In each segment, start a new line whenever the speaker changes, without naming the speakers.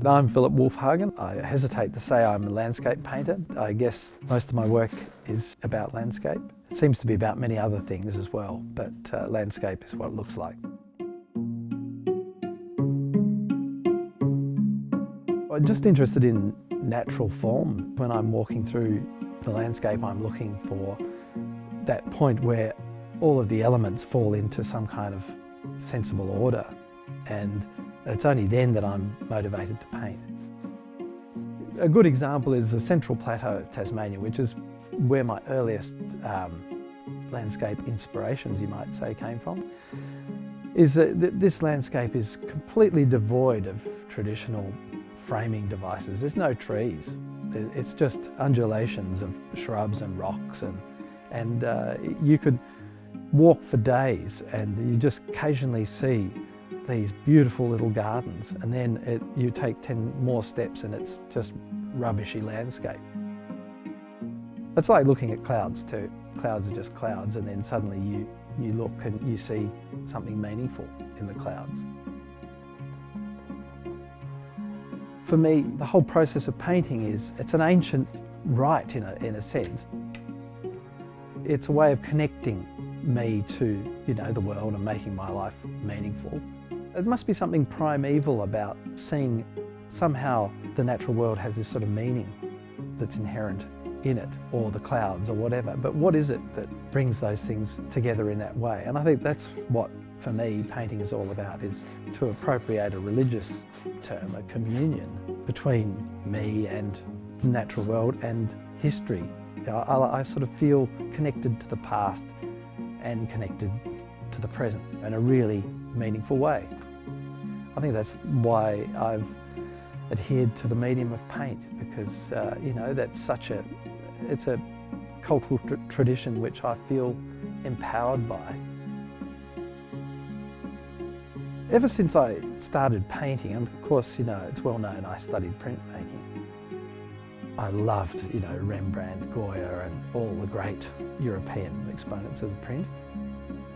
I'm Philip Wolfhagen. I hesitate to say I'm a landscape painter. I guess most of my work is about landscape. It seems to be about many other things as well, but landscape is what it looks like. I'm just interested in natural form. When I'm walking through the landscape, I'm looking for that point where all of the elements fall into some kind of sensible order, and it's only then that I'm motivated to paint. A good example is the Central Plateau of Tasmania, which is where my earliest landscape inspirations, you might say, came from. Is that this landscape is completely devoid of traditional framing devices. There's no trees. It's just undulations of shrubs and rocks, and you could walk for days and you just occasionally see these beautiful little gardens, and then you take 10 more steps and it's just rubbishy landscape. It's like looking at clouds too. Clouds are just clouds, and then suddenly you look and you see something meaningful in the clouds. For me, the whole process of painting it's an ancient rite in a sense. It's a way of connecting me to, the world and making my life meaningful. There must be something primeval about seeing somehow the natural world has this sort of meaning that's inherent in it, or the clouds or whatever. But what is it that brings those things together in that way? And I think that's what, for me, painting is all about, is to appropriate a religious term, a communion between me and the natural world and history. I sort of feel connected to the past and connected to the present in a really meaningful way. I think that's why I've adhered to the medium of paint, because that's it's a cultural tradition which I feel empowered by. Ever since I started painting, and of course, it's well known I studied printmaking. I loved, Rembrandt, Goya and all the great European exponents of the print.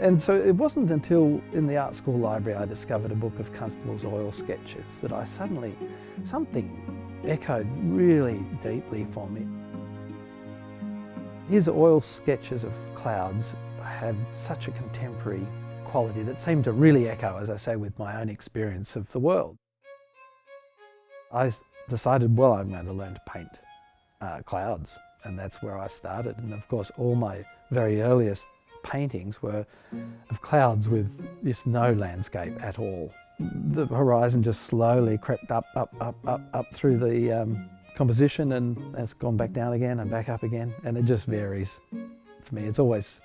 And so it wasn't until in the art school library I discovered a book of Constable's oil sketches that I suddenly, something echoed really deeply for me. His oil sketches of clouds had such a contemporary quality that seemed to really echo, as I say, with my own experience of the world. I decided, well, I'm going to learn to paint clouds, and that's where I started. And of course, all my very earliest paintings were of clouds with just no landscape at all. The horizon just slowly crept up through the composition, and it's gone back down again and back up again, and it just varies for me. It's always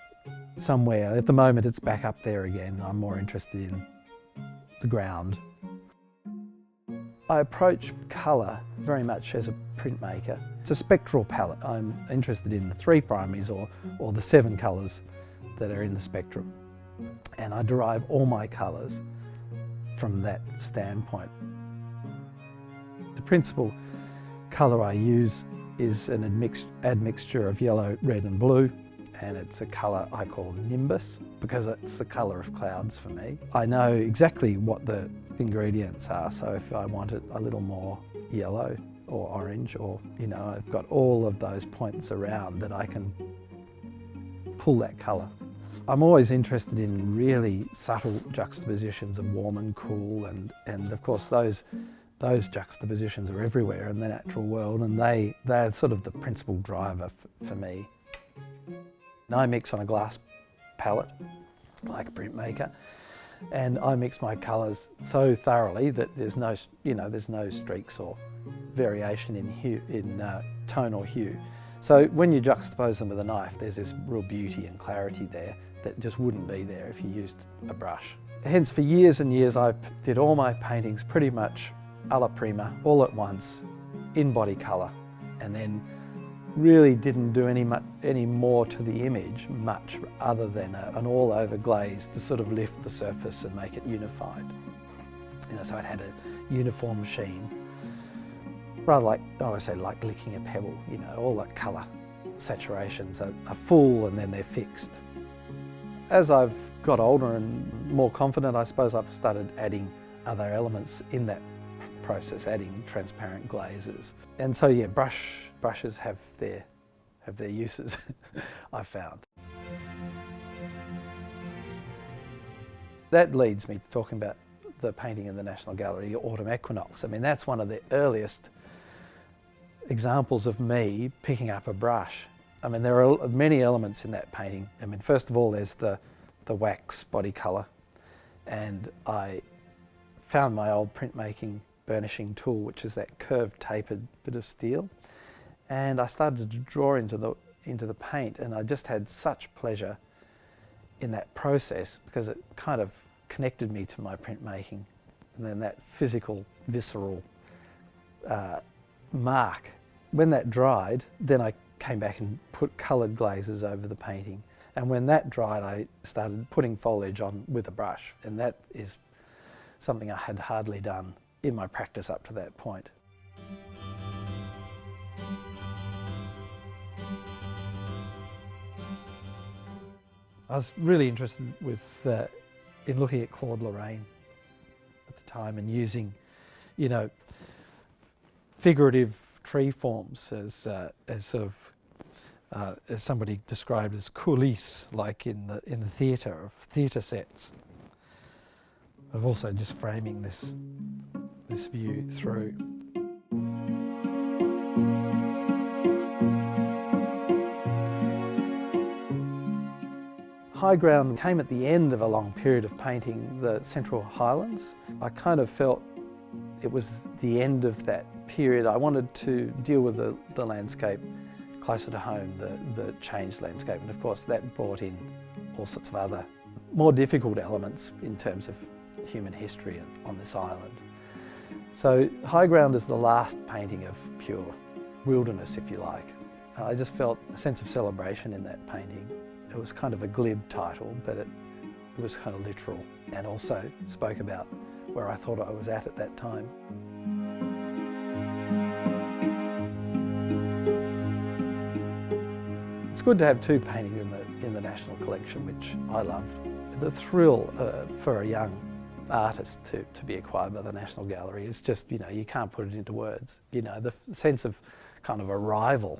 somewhere. At the moment, it's back up there again. I'm more interested in the ground. I approach colour very much as a printmaker. It's a spectral palette. I'm interested in the 3 primaries or the 7 colours that are in the spectrum. And I derive all my colours from that standpoint. The principal colour I use is an admixture of yellow, red and blue, and it's a colour I call nimbus because it's the colour of clouds for me. I know exactly what the ingredients are, so if I want it a little more yellow or orange, or I've got all of those points around that I can pull that colour. I'm always interested in really subtle juxtapositions of warm and cool, and of course those juxtapositions are everywhere in the natural world, and they're sort of the principal driver for me. I mix on a glass palette like a printmaker, and I mix my colours so thoroughly that there's no streaks or variation in hue, in tone or hue. So when you juxtapose them with a knife, there's this real beauty and clarity there that just wouldn't be there if you used a brush. Hence, for years and years, I did all my paintings pretty much alla prima, all at once, in body colour, and then really didn't do any more to the image much other than an all-over glaze to sort of lift the surface and make it unified. So it had a uniform sheen, rather like, like licking a pebble. All the colour saturations are full and then they're fixed. As I've got older and more confident, I suppose I've started adding other elements in that process, adding transparent glazes. And so yeah, brushes have their uses, I've found. That leads me to talking about the painting in the National Gallery, Autumn Equinox. I mean, that's one of the earliest examples of me picking up a brush. I mean, there are many elements in that painting. I mean, first of all, there's the wax body colour, and I found my old printmaking burnishing tool, which is that curved tapered bit of steel, and I started to draw into the paint, and I just had such pleasure in that process because it kind of connected me to my printmaking, and then that physical, visceral mark. When that dried, then I came back and put coloured glazes over the painting, and when that dried I started putting foliage on with a brush, and that is something I had hardly done in my practice up to that point. I was really interested in looking at Claude Lorraine at the time and using, you know, figurative tree forms as sort of as somebody described as coulisses, like in the theatre, of theatre sets. Of also just framing this view through. High ground came at the end of a long period of painting the Central Highlands. I kind of felt it was the end of that period. I wanted to deal with the landscape closer to home, the changed landscape, and of course that brought in all sorts of other more difficult elements in terms of human history on this island. So High Ground is the last painting of pure wilderness, if you like. I just felt a sense of celebration in that painting. It was kind of a glib title, but it was kind of literal, and also spoke about where I thought I was at that time. It's good to have two paintings in the National Collection, which I loved. The thrill for a young artist to be acquired by the National Gallery is just, you know, you can't put it into words. You know, the sense of kind of arrival